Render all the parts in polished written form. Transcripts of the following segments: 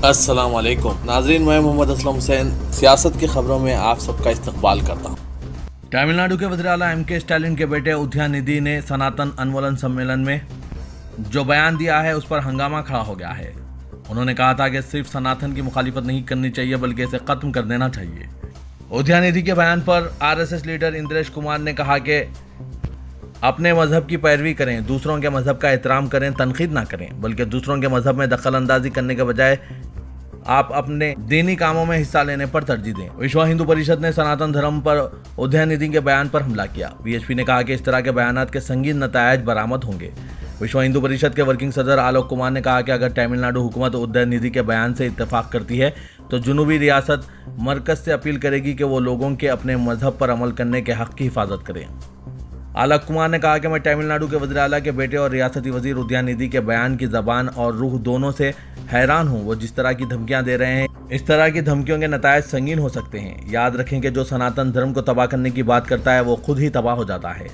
السلام علیکم ناظرین، میں محمد اسلم حسین سیاست کی خبروں میں آپ سب کا استقبال کرتا ہوں۔ تمل ناڈو کے وزیر اعلیٰ ایم کے اسٹالن کے بیٹے ادھیاندھی نے سناتن انولن سمیلن میں جو بیان دیا ہے اس پر ہنگامہ کھڑا ہو گیا ہے۔ انہوں نے کہا تھا کہ صرف سناتن کی مخالفت نہیں کرنی چاہیے بلکہ اسے ختم کر دینا چاہیے۔ ادھیاندھی کے بیان پر RSS لیڈر اندریش کمار نے کہا کہ اپنے مذہب کی پیروی کریں، دوسروں کے مذہب کا احترام کریں، تنقید نہ کریں، بلکہ دوسروں کے مذہب میں دخل اندازی کرنے کے بجائے آپ اپنے دینی کاموں میں حصہ لینے پر ترجیح دیں۔ وشوا ہندو پریشد نے سناتن دھرم پر ادھیاندھی کے بیان پر حملہ کیا۔ BHP نے کہا کہ اس طرح کے بیانات کے سنگین نتائج برآمد ہوں گے۔ وشوا ہندو پریشد کے ورکنگ صدر آلوک کمار نے کہا کہ اگر تمل ناڈو حکومت ادھیاندھی کے بیان سے اتفاق کرتی ہے تو جنوبی ریاست مرکز سے اپیل کرے گی کہ وہ لوگوں کے اپنے مذہب پر عمل کرنے کے حق کی حفاظت کریں۔ آلوک کمار نے کہا کہ میں تمل ناڈو کے وزیر اعلیٰ کے بیٹے اور ریاستی وزیر ادھیاندھی کے بیان کی زبان اور روح دونوں سے حیران ہوں۔ وہ جس طرح کی دھمکیاں دے رہے ہیں، اس طرح کی دھمکیوں کے نتائج سنگین ہو سکتے ہیں۔ یاد رکھیں کہ جو سناتن دھرم کو تباہ کرنے کی بات کرتا ہے وہ خود ہی تباہ ہو جاتا ہے۔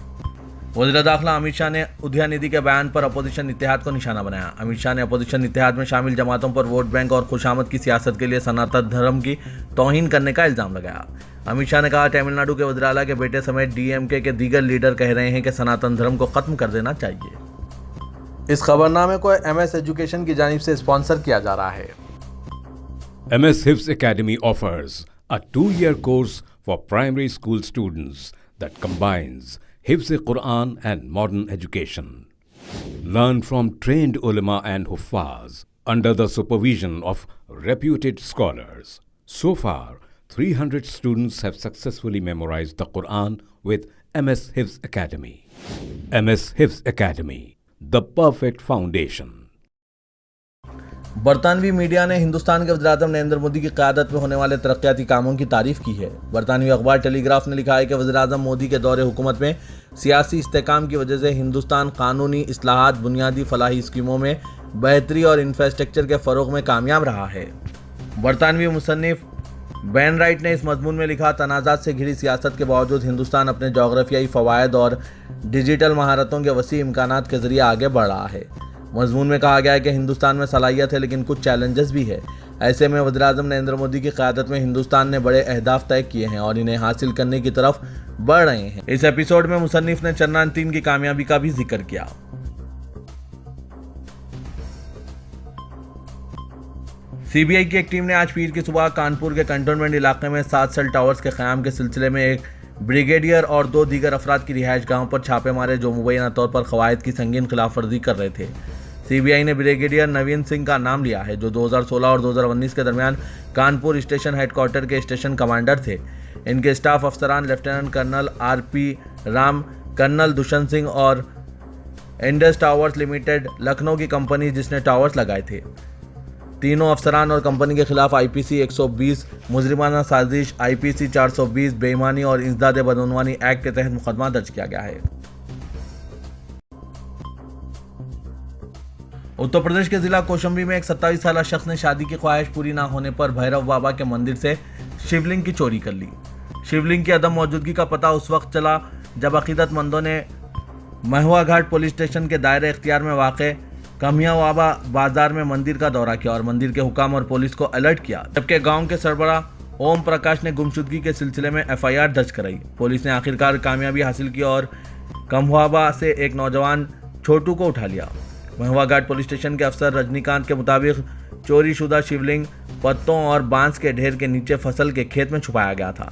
وزیر داخلہ امت شاہ نے ادھیاندھی کے بیان پر اپوزیشن اتحاد کو نشانہ بنایا۔ امت شاہ نے اپوزیشن اتحاد میں شامل جماعتوں پر ووٹ بینک اور خوشامد کی سیاست کے لیے سناتن دھرم کی توہین کرنے کا الزام لگایا۔ امت شاہ نے کہا تمل ناڈو کے وزیر اعلیٰ کے بیٹے سمیت DMK کے دیگر لیڈر کہہ رہے ہیں کہ سناتن دھرم کو ختم کر دینا چاہیے۔ اس خبرنامے کو MS ایجوکیشن کی جانب سے اسپانسر کیا جا رہا ہے۔ MS Hifz Academy offers a 2-year course for primary school students that combines Hifz Quran and modern education. Learn from trained ulama and huffaz under the supervision of reputed scholars. So far, 300 students have successfully memorized the Quran with MS Hifz Academy. MS Hifz Academy, the perfect foundation. برطانوی media نے ہندوستان کے وزیراعظم نریندر مودی کی قیادت میں ہونے والے ترقیاتی کاموں کی تعریف کی ہے۔ برطانوی اخبار ٹیلی گراف نے لکھا ہے کہ وزیراعظم مودی کے دور حکومت میں سیاسی استحکام کی وجہ سے ہندوستان قانونی اصلاحات، بنیادی فلاحی اسکیموں میں بہتری اور انفراسٹرکچر کے فروغ میں کامیاب رہا ہے۔ برطانوی مصنف بین رائٹ نے اس مضمون میں لکھا، تنازعات سے گھری سیاست کے باوجود ہندوستان اپنے جغرافیائی فوائد اور ڈیجیٹل مہارتوں کے وسیع امکانات کے ذریعے آگے بڑھ رہا ہے۔ مضمون میں کہا گیا ہے کہ ہندوستان میں صلاحیت ہے لیکن کچھ چیلنجز بھی ہے۔ ایسے میں وزیراعظم نریندر مودی کی قیادت میں ہندوستان نے بڑے اہداف طے کیے ہیں اور انہیں حاصل کرنے کی طرف بڑھ رہے ہیں۔ اس ایپیسوڈ میں مصنف نے چندران-3 کی کامیابی کا بھی ذکر کیا۔ CBI کی ایک ٹیم نے آج پیر کی صبح کانپور کے کنٹونمنٹ علاقے میں 7 سیل ٹاورز کے قیام کے سلسلے میں ایک بریگیڈیئر اور 2 دیگر افراد کی رہائش گاہوں پر چھاپے مارے جو مبینہ طور پر قواعد کی سنگین خلاف ورزی کر رہے تھے۔ CBI نے بریگیڈیئر نوین سنگھ کا نام لیا ہے جو 2016 اور 2019 کے درمیان کانپور اسٹیشن ہیڈ کوارٹر کے اسٹیشن کمانڈر تھے۔ ان کے اسٹاف افسران lieutenant colonel RP Ram, colonel Dushyant Singh اور انڈس ٹاورز لمیٹڈ لکھنؤ کی کمپنی جس نے ٹاورز لگائے تھے۔ تینوں افسران اور کمپنی کے خلاف IPC 120 مجرمانہ سازش، IPC 420 بے ایمانی اور انسداد بدعنوانی ایکٹ کے تحت مقدمہ درج کیا گیا ہے۔ اتر پردیش کے ضلع کوشمبی میں ایک 27 سالہ شخص نے شادی کی خواہش پوری نہ ہونے پر بھیرو بابا کے مندر سے شیولنگ کی چوری کر لی۔ شیولنگ کی عدم موجودگی کا پتہ اس وقت چلا جب عقیدت مندوں نے مہوا گھاٹ پولیس اسٹیشن کے دائرہ اختیار میں واقع کمیا وابا بازار میں مندر کا دورہ کیا اور مندر کے حکام اور پولیس کو الرٹ کیا، جبکہ گاؤں کے سربراہ اوم پرکاش نے گمشدگی کے سلسلے میں FIR درج کرائی۔ پولیس نے آخرکار کامیابی حاصل کی اور کمہوابا سے ایک نوجوان چھوٹو کو اٹھا لیا۔ مہوا گھاٹ پولیس اسٹیشن کے افسر رجنی کانت کے مطابق چوری شدہ شیولنگ پتوں اور بانس کے ڈھیر کے نیچے فصل کے کھیت میں چھپایا گیا تھا۔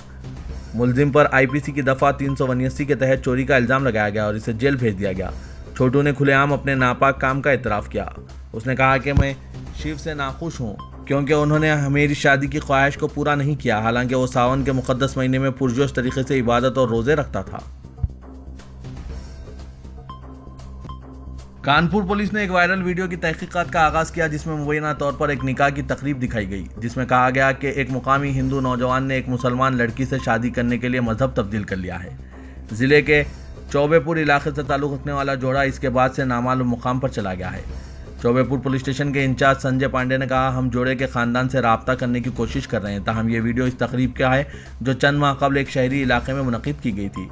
ملزم پر IPC کی دفعہ 379 کے تحت چوری کا الزام لگایا گیا اور اسے جیل بھیج دیا گیا۔ چھوٹو نے کھلے عام اپنے ناپاک کام کا اعتراف کیا۔ اس نے کہا کہ میں شیو سے ناخوش ہوں کیونکہ انہوں نے میری شادی کی خواہش کو پورا نہیں کیا، حالانکہ وہ ساون کے مقدس مہینے میں پرجوش طریقے سے عبادت اور روزے رکھتا تھا۔ کانپور پولیس نے ایک وائرل ویڈیو کی تحقیقات کا آغاز کیا جس میں مبینہ طور پر ایک نکاح کی تقریب دکھائی گئی، جس میں کہا گیا کہ ایک مقامی ہندو نوجوان نے ایک مسلمان لڑکی سے شادی کرنے کے لیے مذہب تبدیل کر لیا ہے۔ ضلع کے چوبے پور علاقے سے تعلق رکھنے والا جوڑا اس کے بعد سے نامعلوم مقام پر چلا گیا ہے۔ چوبے پور پولیس اسٹیشن کے انچارج سنجے پانڈے نے کہا، ہم جوڑے کے خاندان سے رابطہ کرنے کی کوشش کر رہے ہیں، تاہم یہ ویڈیو اس تقریب کا ہے جو چند ماہ قبل ایک شہری علاقے میں منعقد کی گئی تھی۔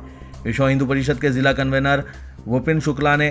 وشوا ہندو پریشد کے ضلع کنوینر وپن شکلا نے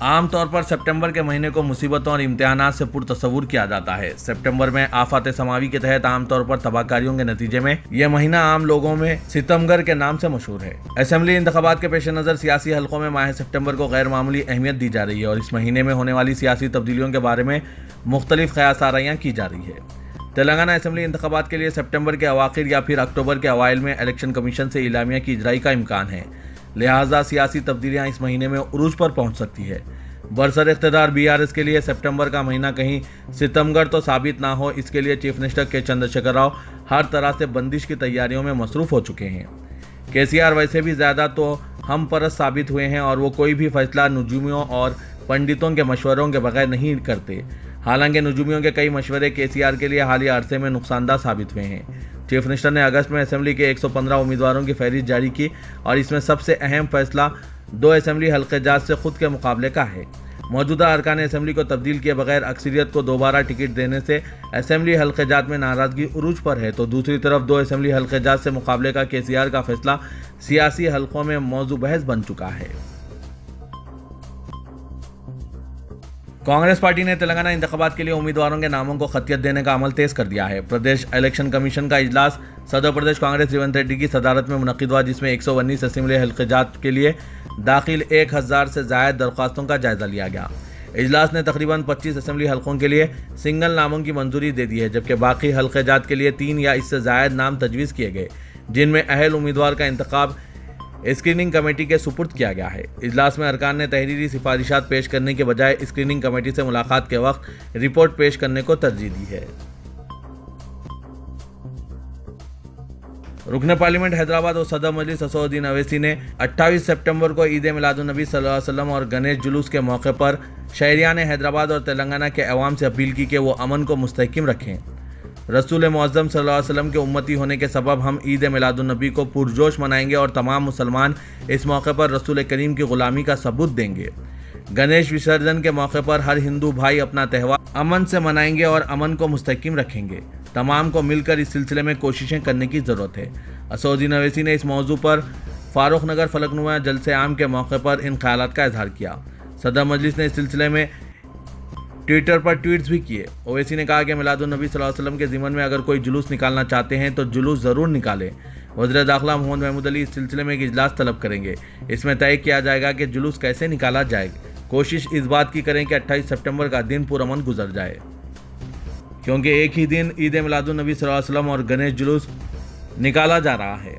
عام طور پر سپٹمبر کے مہینے کو مصیبتوں اور امتحانات سے پرتصور کیا جاتا ہے۔ سپٹمبر میں آفات سماوی کے تحت عام طور پر تباہ کاریوں کے نتیجے میں یہ مہینہ عام لوگوں میں ستمگر کے نام سے مشہور ہے۔ اسمبلی انتخابات کے پیش نظر سیاسی حلقوں میں ماہ سپٹمبر کو غیر معمولی اہمیت دی جا رہی ہے اور اس مہینے میں ہونے والی سیاسی تبدیلیوں کے بارے میں مختلف قیاس آرائیاں کی جا رہی ہے۔ تلنگانہ اسمبلی انتخابات کے لیے سپٹمبر کے اواخر یا پھر اکتوبر کے اوائل میں الیکشن کمیشن سے اعلامیہ کی اجرائی کا امکان ہے، لہٰذا سیاسی تبدیلیاں اس مہینے میں عروج پر پہنچ سکتی ہے۔ برسر اقتدار BRS کے لیے سپٹمبر کا مہینہ کہیں ستمگر تو ثابت نہ ہو، اس کے لیے چیف منسٹر کے چندرشیکھر راؤ ہر طرح سے بندش کی تیاریوں میں مصروف ہو چکے ہیں۔ KCR ویسے بھی زیادہ تو ہم پرست ثابت ہوئے ہیں اور وہ کوئی بھی فیصلہ نجومیوں اور پنڈتوں کے مشوروں کے بغیر نہیں کرتے، حالانکہ نجومیوں کے کئی مشورے KCR کے لیے حالیہ عرصے میں نقصان دہ ثابت ہوئے ہیں۔ چیف منسٹر نے اگست میں اسمبلی کے 115 امیدواروں کی فہرست جاری کی اور اس میں سب سے اہم فیصلہ 2 اسمبلی حلقے جات سے خود کے مقابلے کا ہے۔ موجودہ ارکان اسمبلی کو تبدیل کیے بغیر اکثریت کو دوبارہ ٹکٹ دینے سے اسمبلی حلقے جات میں ناراضگی عروج پر ہے، تو دوسری طرف 2 اسمبلی حلقے جات سے مقابلے کا KCR کا فیصلہ سیاسی حلقوں میں موضوع بحث بن چکا ہے۔ کانگریس پارٹی نے تلنگانہ انتخابات کے لیے امیدواروں کے ناموں کو خطیت دینے کا عمل تیز کر دیا ہے۔ پردیش الیکشن کمیشن کا اجلاس صدر پردیش کانگریس ریونت ریڈی کی صدارت میں منعقد ہوا، جس میں 119 اسمبلی حلقے جات کے لیے داخل 1000 سے زائد درخواستوں کا جائزہ لیا گیا۔ اجلاس نے تقریباً 25 اسمبلی حلقوں کے لیے سنگل ناموں کی منظوری دے دی ہے، جبکہ باقی حلقے جات کے لیے 3 یا اس سے زائد نام تجویز کیے گئے، جن میں اہل امیدوار کا انتخاب اسکریننگ کمیٹی کے سپرد کیا گیا ہے۔ اجلاس میں ارکان نے تحریری سفارشات پیش کرنے کے بجائے اسکریننگ کمیٹی سے ملاقات کے وقت رپورٹ پیش کرنے کو ترجیح دی ہے۔ رکن پارلیمنٹ حیدرآباد اور صدر مجلس اسد الدین اویسی نے 28 سپٹمبر کو عید میلاد النبی صلی اللہ علیہ وسلم اور گنیش جلوس کے موقع پر شہریان حیدرآباد اور تلنگانہ کے عوام سے اپیل کی کہ وہ امن کو مستحکم رکھیں۔ رسول معظم صلی اللہ علیہ وسلم کے امتی ہونے کے سبب ہم عید میلاد النبی کو پرجوش منائیں گے اور تمام مسلمان اس موقع پر رسول کریم کی غلامی کا ثبوت دیں گے۔ گنیش وسرجن کے موقع پر ہر ہندو بھائی اپنا تہوار امن سے منائیں گے اور امن کو مستحکم رکھیں گے۔ تمام کو مل کر اس سلسلے میں کوششیں کرنے کی ضرورت ہے۔ اسد الدین اویسی نے اس موضوع پر فاروق نگر فلک نما جلسہ عام کے موقع پر ان خیالات کا اظہار کیا۔ صدر مجلس نے اس سلسلے میں ٹویٹر پر ٹویٹس بھی کیے۔ اویسی نے کہا کہ میلاد النبی صلی اللہ علیہ وسلم کے ضمن میں اگر کوئی جلوس نکالنا چاہتے ہیں تو جلوس ضرور نکالیں۔ وزیر داخلہ محمد محمود علی اس سلسلے میں ایک اجلاس طلب کریں گے۔ اس میں طے کیا جائے گا کہ جلوس کیسے نکالا جائے۔ کوشش اس بات کی کریں کہ 28 سپٹمبر کا دن پرامن گزر جائے، کیونکہ ایک ہی دن عید میلاد النبی صلی اللہ علیہ وسلم اور گنیش جلوس نکالا جا رہا ہے۔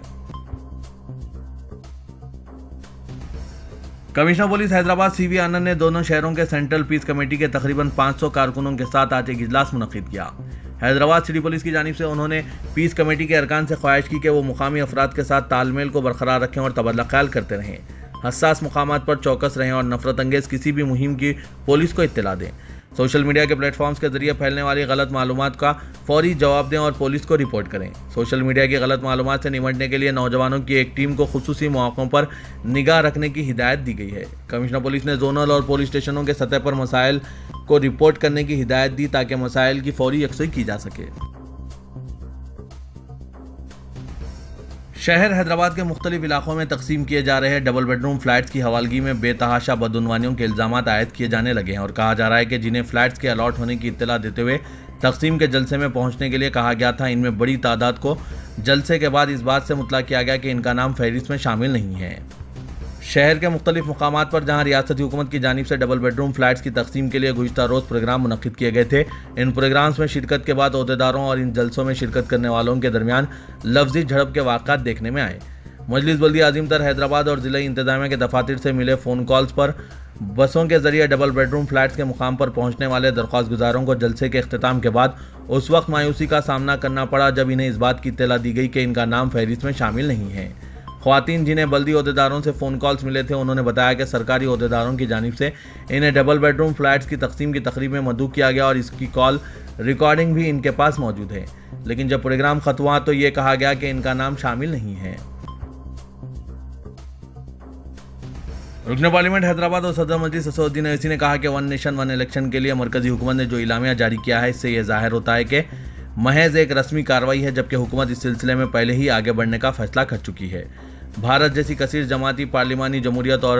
کمشنر پولیس حیدرآباد CV آنند نے دونوں شہروں کے سینٹرل پیس کمیٹی کے تقریباً 500 کارکنوں کے ساتھ آج ایک اجلاس منعقد کیا۔ حیدرآباد سٹی پولیس کی جانب سے انہوں نے پیس کمیٹی کے ارکان سے خواہش کی کہ وہ مقامی افراد کے ساتھ تال میل کو برقرار رکھیں اور تبادلہ خیال کرتے رہیں، حساس مقامات پر چوکس رہیں اور نفرت انگیز کسی بھی مہم کی پولیس کو اطلاع دیں۔ سوشل میڈیا کے پلیٹ فارمز کے ذریعے پھیلنے والی غلط معلومات کا فوری جواب دیں اور پولیس کو رپورٹ کریں۔ سوشل میڈیا کی غلط معلومات سے نمٹنے کے لیے نوجوانوں کی ایک ٹیم کو خصوصی مواقعوں پر نگاہ رکھنے کی ہدایت دی گئی ہے۔ کمشنر پولیس نے زونل اور پولیس اسٹیشنوں کے سطح پر مسائل کو رپورٹ کرنے کی ہدایت دی تاکہ مسائل کی فوری یکسوئی کی جا سکے۔ شہر حیدرآباد کے مختلف علاقوں میں تقسیم کیے جا رہے ڈبل بیڈ روم فلیٹس کی حوالگی میں بے تحاشا بدعنوانیوں کے الزامات عائد کیے جانے لگے ہیں اور کہا جا رہا ہے کہ جنہیں فلیٹس کے الاٹ ہونے کی اطلاع دیتے ہوئے تقسیم کے جلسے میں پہنچنے کے لیے کہا گیا تھا، ان میں بڑی تعداد کو جلسے کے بعد اس بات سے مطلع کیا گیا کہ ان کا نام فہرست میں شامل نہیں ہے۔ شہر کے مختلف مقامات پر جہاں ریاستی حکومت کی جانب سے ڈبل بیڈ روم فلیٹس کی تقسیم کے لیے گزشتہ روز پروگرام منعقد کیے گئے تھے، ان پروگرامز میں شرکت کے بعد عہدیداروں اور ان جلسوں میں شرکت کرنے والوں کے درمیان لفظی جھڑپ کے واقعات دیکھنے میں آئے۔ مجلس بلدیہ عظیم تر حیدرآباد اور ضلعی انتظامیہ کے دفاتر سے ملے فون کالز پر بسوں کے ذریعے ڈبل بیڈ روم فلیٹس کے مقام پر پہنچنے والے درخواست گزاروں کو جلسے کے اختتام کے بعد اس وقت مایوسی کا سامنا کرنا پڑا جب انہیں اس بات کی اطلاع دی گئی کہ ان کا نام فہرست میں شامل نہیں ہے۔ خواتین جنہیں بلدی عہدیداروں سے فون کالز ملے تھے، انہوں نے بتایا کہ سرکاری عہدیداروں کی جانب سے انہیں ڈبل بیڈ روم فلیٹس کی تقسیم کی تقریب میں مدعو کیا گیا اور اس کی کال ریکارڈنگ بھی ان کے پاس موجود ہے، لیکن جب پروگرام ختم ہوا تو یہ کہا گیا کہ ان کا نام شامل نہیں ہے۔ رکن پارلیمنٹ حیدرآباد اور صدر مجلس اسد الدین اویسی نے کہا کہ ون نیشن ون الیکشن کے لیے مرکزی حکومت نے جو اعلامیہ جاری کیا ہے، اس سے یہ ظاہر ہوتا ہے کہ محض ایک رسمی کارروائی ہے، جبکہ حکومت اس سلسلے میں پہلے ہی آگے بڑھنے کا فیصلہ کر چکی ہے۔ بھارت جیسی کثیر جماعتی پارلیمانی جمہوریت اور